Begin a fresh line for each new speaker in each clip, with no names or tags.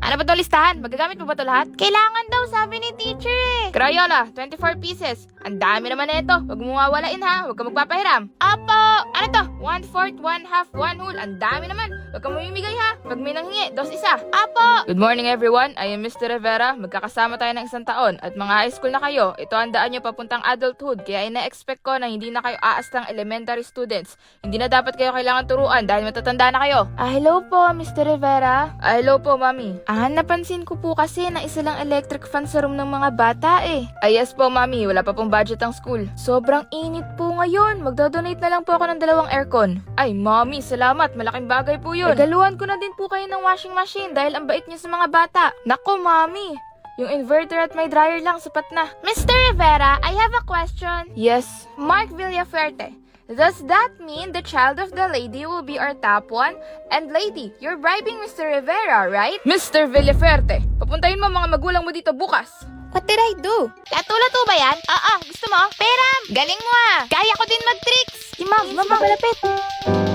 Ano ba itong listahan? Magagamit mo ba ito lahat? Kailangan daw, sabi ni teacher eh. Crayola, 24 pieces. Ang dami naman na ito. Huwag mo wawalain ha. Huwag ka magpapahiram. Apo! Ano to? 1/4, 1/2, 1 whole. Ang dami naman. Huwag ka mamimigay ha. Pag may nanghingi, 2 isa. Apo! Good morning everyone. I am Mr. Rivera. Magkakasama tayo ng 1 taon. At mga high school na kayo, ito ang daan nyo papuntang adulthood. Kaya ina-expect ko na hindi na kayo aastang elementary students. Hindi na dapat kayo kailangan turuan dahil matatanda na kayo. Hello po, Mr. Rivera. Hello po, mami. Napansin ko po kasi na isa lang electric fan sa room ng mga bata eh. Yes po, mami. Wala pa pong budget ang school. Sobrang init po ngayon. Magdodonate na lang po ako ng 2 aircon. Ay, mami, salamat. Malaking bagay po yun. Regaluhan ko na din po kayo ng washing machine dahil ang bait niyo sa mga bata. Nako, mami. Yung inverter at may dryer lang, sapat na. Mr. Rivera, I have a question. Yes. Mark Villafuerte. Does that mean the child of the lady will be our top one? And lady, you're bribing Mr. Rivera, right? Mr. Villafuerte, papuntahin mo mga magulang mo dito bukas. What did I do? Lato-lato ba yan? Gusto mo? Peram! Galing mo ah! Kaya ko din mag-tricks! Si ma'am, malapit.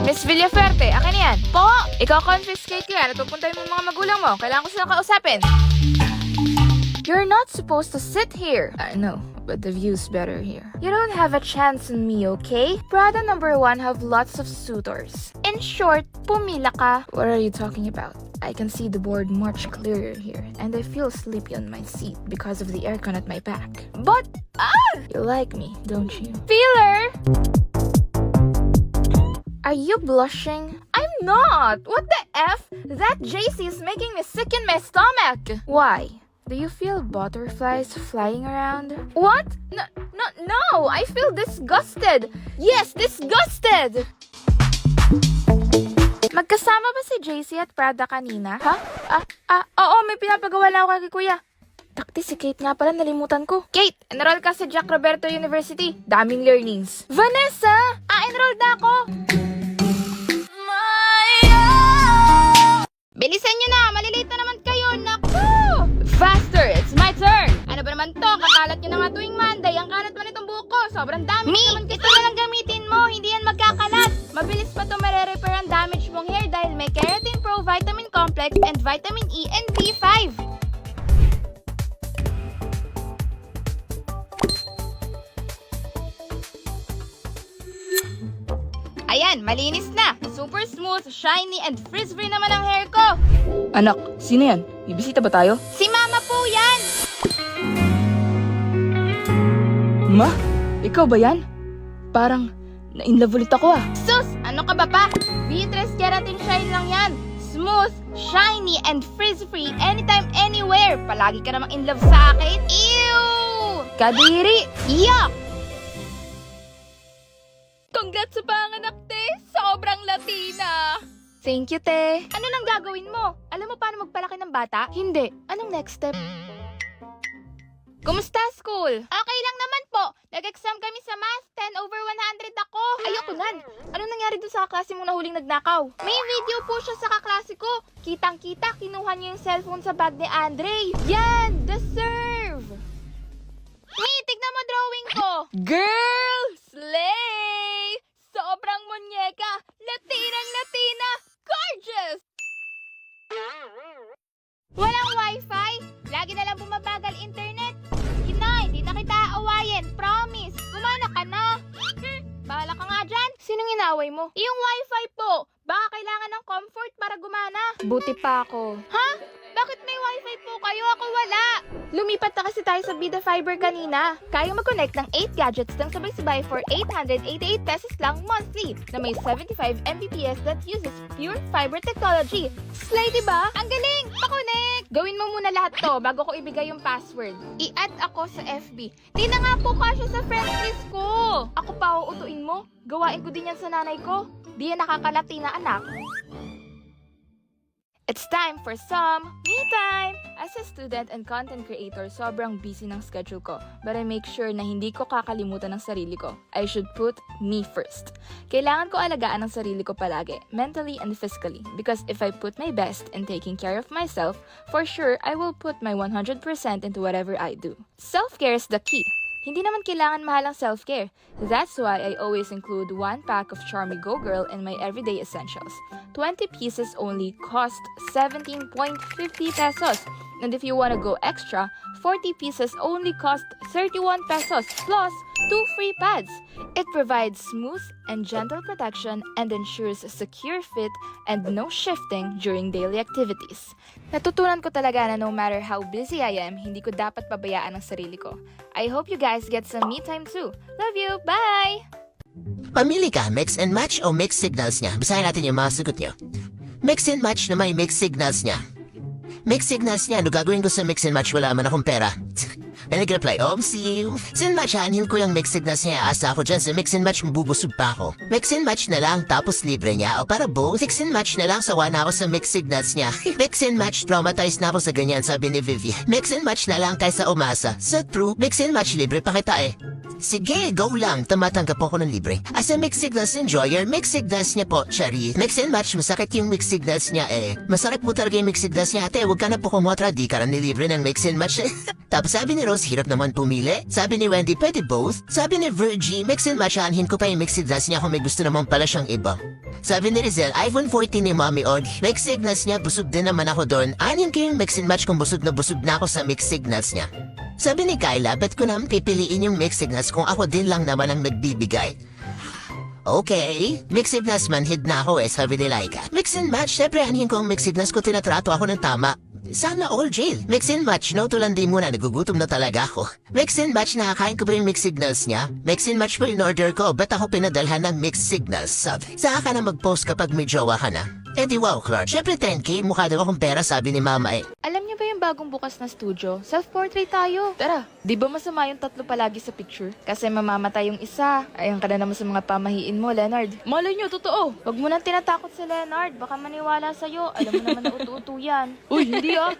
Miss Villafuerte, akin yan. Po! Ikaw confiscate ko yan at papuntahin mo mga magulang mo. Kailangan ko silang kausapin. You're not supposed to sit here. I know, but the view's better here. You don't have a chance on me, okay? Prada number 1 have lots of suitors. In short, pumila ka. What are you talking about? I can see the board much clearer here, and I feel sleepy on my seat because of the aircon at my back. But, you like me, don't you? Feeler! Are you blushing? I'm not! What the F? That JC is making me sick in my stomach! Why? Do you feel butterflies flying around? What? No! I feel disgusted! Yes, disgusted! Magkasama ba si JC at Prada kanina? Ha? Oo, may pinapagawa na ako kay kuya. Takti si Kate nga pala, nalimutan ko. Kate, enroll ka sa Jack Roberto University. Daming learnings. Vanessa! Enrolled na ako! Bilisan nyo na! Malilate na naman kayo! Naku! Faster! It's my turn! Ano ba naman to? Kakalat nyo na nga tuwing Monday. Ang kalat mo nitong buhok ko. Sobrang dami naman ito na lang gamitin mo. Hindi yan magkakalat. Mabilis pa to mare-repair ang damage mong hair dahil may Keratin Pro Vitamin Complex and Vitamin E and B5. Ayan, malinis na. Super smooth, shiny, and frizz-free naman ang hair ko.
Anak, sino yan? May bisita ba tayo?
Si Mama po yan!
Ma? Ikaw ba yan? Parang na-inlove ulit ako ah.
Sus! Ano ka ba pa? Beatrice Keratin Shine lang yan. Smooth, shiny, and frizz-free anytime, anywhere. Palagi ka namang in love sa akin. Ew!
Kadiri!
Yuck!
Congrats sa panganak, te! Sobrang Latina!
Thank you, te. Ano nang gagawin mo? Alam mo paano magpalaki ng bata? Hindi. Anong next step? Kumusta school? Okay lang naman po. Nag-exam kami sa math. 10 over 100 ako. Ayoko nan. Ano nangyari dun sa kaklase mong nahuling nagnakaw? May video po siya sa kaklase ko. Kitang-kita, kinuha niya yung cellphone sa bag ni Andre. Yan! Deserve! Hey, tignan mo drawing ko.
Girl! Slay! Sobrang munyeka! Latinang-Latina! Gorgeous!
Walang wifi? Lagi na lang bumabagal internet? Inay, di na kita aawayin. Promise. Gumana ka na. Bahala ka nga dyan. Sinong inaway mo? Yung wifi po. Baka kailangan ng comfort para gumana. Buti pa ako. Ha? Bakit may wifi po kayo? Ako wala. Lumipat na kasi tayo sa Bida Fiber kanina. Kaya mag-connect ng 8 gadgets ng sabay-sabay for 888 pesos lang monthly na may 75 Mbps that uses pure fiber technology. Slay, diba? Ang galing! Pa-connect! Gawin mo muna lahat to bago ko ibigay yung password. I-add ako sa FB. Di na nga po kasya sa friends list ko. Ako pa uutuin mo? Gawain ko din yan sa nanay ko. Di yan nakakalatina, anak. It's time for some me time! As a student and content creator, sobrang busy ng schedule ko. But I make sure na hindi ko kakalimutan ng sarili ko. I should put me first. Kailangan ko alagaan ang sarili ko palagi, mentally and physically. Because if I put my best in taking care of myself, for sure, I will put my 100% into whatever I do. Self-care is the key. Hindi naman kailangan mahal ang self-care. That's why I always include 1 pack of Charmy Go Girl in my everyday essentials. 20 pieces only cost 17.50 pesos. And if you want to go extra, 40 pieces only cost 31 pesos plus 2 free pads. It provides smooth and gentle protection and ensures a secure fit and no shifting during daily activities. Natutunan ko talaga na no matter how busy I am, hindi ko dapat pabayaan ang sarili ko. I hope you guys get some me time too. Love you! Bye!
Pamili ka, mix and match o mix signals niya. Basahin natin yung mga sagot niyo. Mix and match na may mix signals niya. Mix signals niya, ano gagawin ko sa mix and match? Wala man akong pera. And nag-reply, see you. Sin match, aanhin ko yung mix signals niya. Asa ako dyan sa mix and match, mabubusog pa ako. Mix and match na lang, tapos libre niya. O para both, mix and match na lang, sawa na ako sa mix signals niya. Mix and match, traumatized na ako sa ganyan, sabi ni Vivi. Mix and match na lang kaysa umasa. Sa true, mix and match, libre pa kita eh. Sige, go lang. Tumatanggap po ako ng libre. As a mix signals enjoyer, mix signals niya po, Cherry. Mix and match, masakit yung mix signals niya eh. Masakit po talaga yung mix signals niya. Ate, huwag ka na po kumotra, di ka rin nilibre ng mix and match. Tapos sabi ni Rose, hirap naman pumili. Sabi ni Wendy, pwede both. Sabi ni Virgie, mix and match, aanhin ko pa yung mix signals niya kung may gusto naman pala siyang iba. Sabi ni Rizel, iPhone 14 ni Mommy Og. Mix signals niya, busog din naman ako doon. Aanhin ko yung mix and match kung busog na ako sa mix signals niya. Sabi ni Kyla, ba't ko naman pipiliin yung mix signals kung ako din lang naman ang nagbibigay? Okay, mix signals manhid na ako eh, sabi ni Laika. Mix and match, syempre anhin ko ang mix signals ko, tinatrato ako ng tama. Sana all jail. Mix and match, no tulandi muna, nagugutom na talaga ako. Mix and match, nakakain ko ba yung mix signals niya? Mix and match po in order ko, ba't ako pinadalhan ng mix signals? Sabi, saan ka na mag-post kapag may jowa ka na? Eh di wow, Clark. Syempre 10K, mukha daw akong pera, sabi ni Mama eh.
Alam niyo ba yung bagong bukas na studio? Self-portrait tayo. Tara, di ba masama yung 3 palagi sa picture? Kasi mamamatay yung isa. Ayan ka na naman sa mga pamahiin mo, Leonard. Malay niyo, totoo. Huwag mo nang tinatakot si Leonard. Baka maniwala sa'yo. Alam mo naman na utu-utu yan. Uy, hindi ah.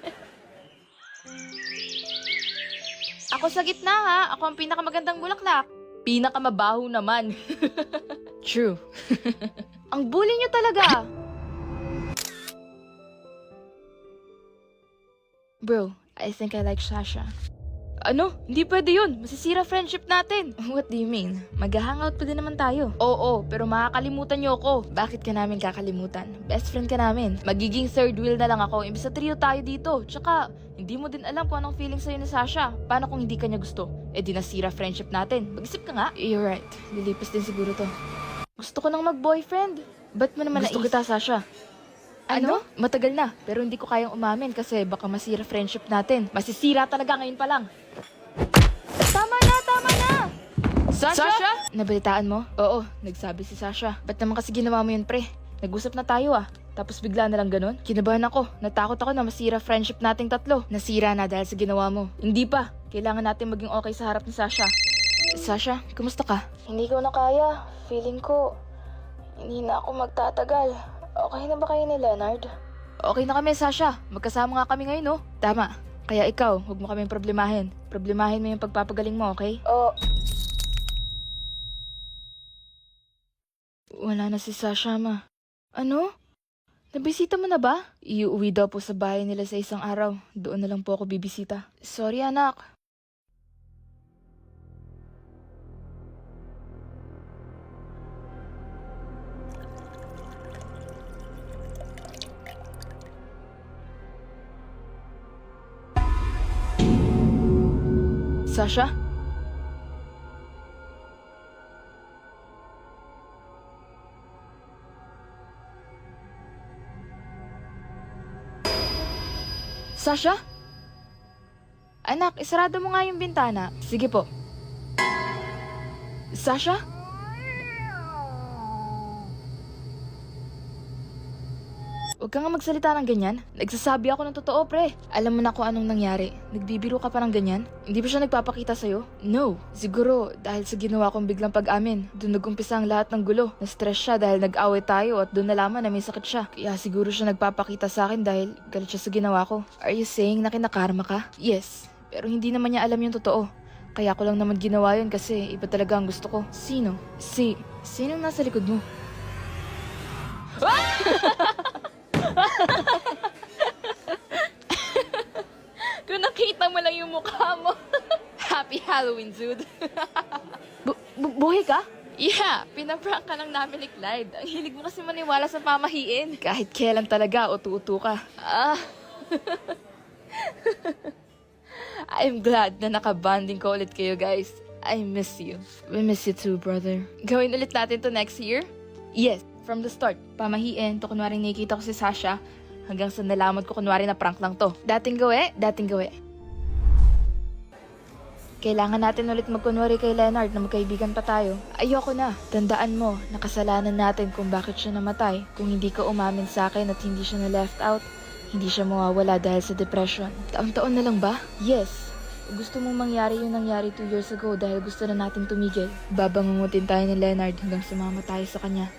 Ako sa gitna ha. Ako ang pinakamagandang bulaklak. Pinakamabaho naman. True. Ang bully niyo talaga. Bro, I think I like Sasha. Ano? Hindi pwede yun. Masisira friendship natin. What do you mean? Mag-hangout pa din naman tayo. Oo, pero makakalimutan niyo ako. Bakit ka namin kakalimutan? Best friend ka namin. Magiging third wheel na lang ako. Imbis sa trio tayo dito. Tsaka, hindi mo din alam kung anong feeling sa'yo ni Sasha. Paano kung hindi ka niya gusto? Eh di nasira friendship natin. Mag-isip ka nga. You're right. Lilipas din siguro to. Gusto ko nang mag-boyfriend. Ba't mo naman gusto kita, Sasha? Ano? Matagal na, pero hindi ko kayang umamin kasi baka masira friendship natin. Masisira talaga ngayon pa lang. Tama na, tama na! Sasha? Nabalitaan mo? Oo, nagsabi si Sasha. Ba't naman kasi ginawa mo yun, pre? Nag-usap na tayo ah. Tapos bigla na lang ganun. Kinabahan ako. Natakot ako na masira friendship nating 3. Nasira na dahil sa ginawa mo. Hindi pa. Kailangan natin maging okay sa harap ni Sasha. Sasha, kumusta ka? Hindi ko na kaya. Feeling ko, hindi na ako magtatagal. Okay na ba kayo ni Leonard? Okay na kami, Sasha. Magkasama nga kami ngayon, no? Tama. Kaya ikaw, huwag mo kaming problemahin. Problemahin mo yung pagpapagaling mo, okay? Oo. Wala na si Sasha, ma. Ano? Nabisita mo na ba? Iuwi daw po sa bahay nila sa isang araw. Doon na lang po ako bibisita. Sorry, anak. Sasha? Sasha? Anak, isarado mo nga yung bintana. Sige po. Sasha? Huwag ka nga magsalita ng ganyan. Nagsasabi ako ng totoo, pre. Alam mo na kung anong nangyari. Nagbibiro ka pa ng ganyan? Hindi ba siya nagpapakita sa'yo? No. Siguro, dahil sa ginawa kong biglang pag-amin, doon nag-umpisa ang lahat ng gulo. Na-stress siya dahil nag-away tayo at doon nalaman na may sakit siya. Kaya siguro siya nagpapakita sa akin dahil galit siya sa ginawa ko. Are you saying na kinakarma ka? Yes. Pero hindi naman niya alam yung totoo. Kaya ko lang naman ginawa yun kasi iba talaga ang gusto ko. Sino? Sinong nasa likod mo? Kung nakita mo lang yung mukha mo. Happy Halloween, dude.
Buhay ka?
Yeah, pinaprank ka lang namin ni Clyde. Ang hilig mo kasi maniwala sa pamahiin.
Kahit kailan talaga, utu-utu ka.
I'm glad na nakabanding ko ulit kayo, guys. I miss you.
We miss you too, brother.
Gawin ulit natin to next year?
Yes, from the start. Pamahiin, to kunwari nakikita ko si Sasha, hanggang sa nalaman ko kunwari na prank lang to.
Dating gawi.
Kailangan natin ulit magkunwari kay Leonard na magkaibigan pa tayo. Ayoko na. Tandaan mo, nakasalanan natin kung bakit siya namatay. Kung hindi ka umamin sa akin at hindi siya na left out, hindi siya mawawala dahil sa depression. Taon-taon na lang ba? Yes. Gusto mong mangyari yung nangyari 2 years ago dahil gusto na natin tumigil. Babangungutin tayo ni Leonard hanggang sumama tayo sa kanya.